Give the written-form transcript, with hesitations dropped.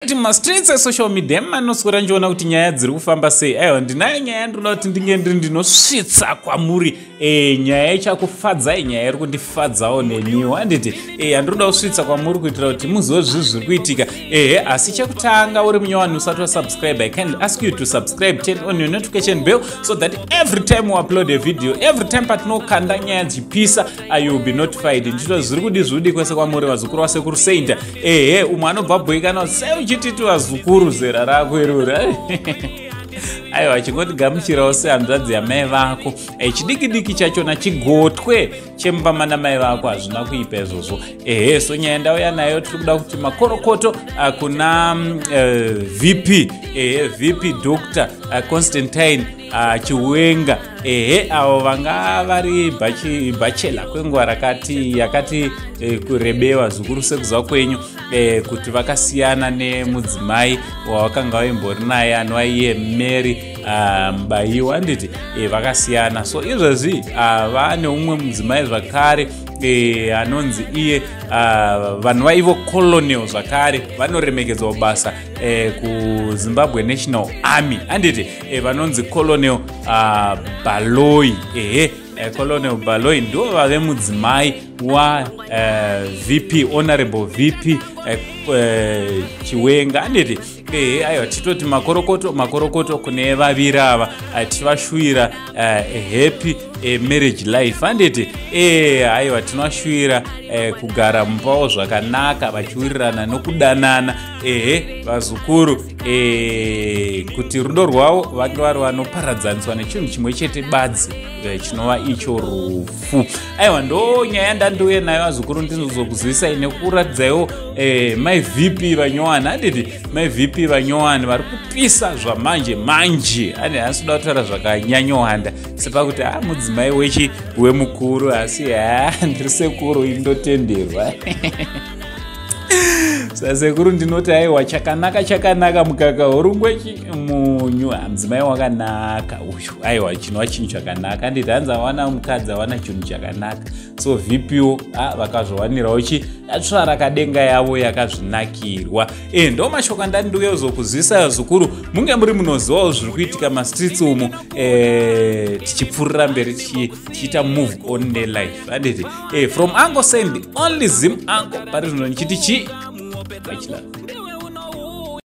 kuti mastreets esocial media manoswera njiona kuti nyaya dziri kufamba sei. Aiwa, ndinayo nyaya ndinoda kuti ndinge ndinosvitsa kwamuri nyaya ichakufadzai, nyaya iri kundifadzawo neniwo. Handiti handinoda kusvitsa kwamuri kuitira kuti muzive zvinhu zviri kuitika. Asi chekutanga uri munyowani usati wasubscribe, I kindly ask you to subscribe, turn on your notification bell so that every time we upload a video, every time patinokanda nyaya dzipisa, you will be notified. Ndicho zviri kudizvudi kwese kwamuri vazukuru vasekuru senda. Umwe anobva bhoikana sei uchititi vazukuru zera rako irura. Aiwa, chingotigamuchirawo sehanzvadzi yamai vako. Chidiki chachona chigotwe chemba na mai vako hazvina kuipa izvozvo. So nyaya ndauya nayo tiri kuda kuti makorokoto kuna VP Dr. Constantine Chiwenga avo vanga vari bachela kwenguva yakati kurebewa zvikuru sekuziva kwenyu kuti vakasiyana nemudzimai wavakanga vaimbori naye anova iye Mary Mubayiwa. Handiti vakasiyana. So izvozvi vane umwe mudzimai zvakare anonzi iye vanhu vaivo colonel zvakare vanoremekedzwa basa kuZimbabwe National Army. Handiti vanonzi Colonel Baloyi. Colonel Baloyi ndo vave mudzimai wa VP Honorable VP Chiwenga. Handiti aiwa, titoti makorokoto kune vaviri ava tivashuvira happy marriage life. Handiti aiwa, tinovashuvira kugara mupawo zvakanaka vachiwirirana nokudanana vazukuru kuti rudo rwavo vange vari vanoparadzaniswa nechinhu chimwe chete badzi chinova icho rufu. Aiwa, ndo nyaya ndandouya nayo vazukuru ndinozokuzivisa nekuratidzaiwo mai VP vanyowani. Handiti mai VP vanyowani vari kupisa zvamanje asi da kutaura zvakanyanyowanda sepakuti mudzimai wemukuru asi ndiri sekuru indotenderwa. Sasekuru ndinoti aiwa, chakanaka mukaka urungwechi munyu, mudzimai wakanaka uyu. Aiwa, chinova chinhu chakanaka. Handiti hanzi hawana mukadzi hawana chinhu chakanaka. So VPO vakazovanirawo tsvara kadenga yavo yakazvinakirwa. Ndo mashoko andandouya kuzokuzivisa zukuru, munge muri munozivawo zviri kuitika mastreets umu tichipfuurira mberi tichiita move on nelife. Handiti from Uncle Sandy, only Zim Uncle, pari zvino ndichiti chi?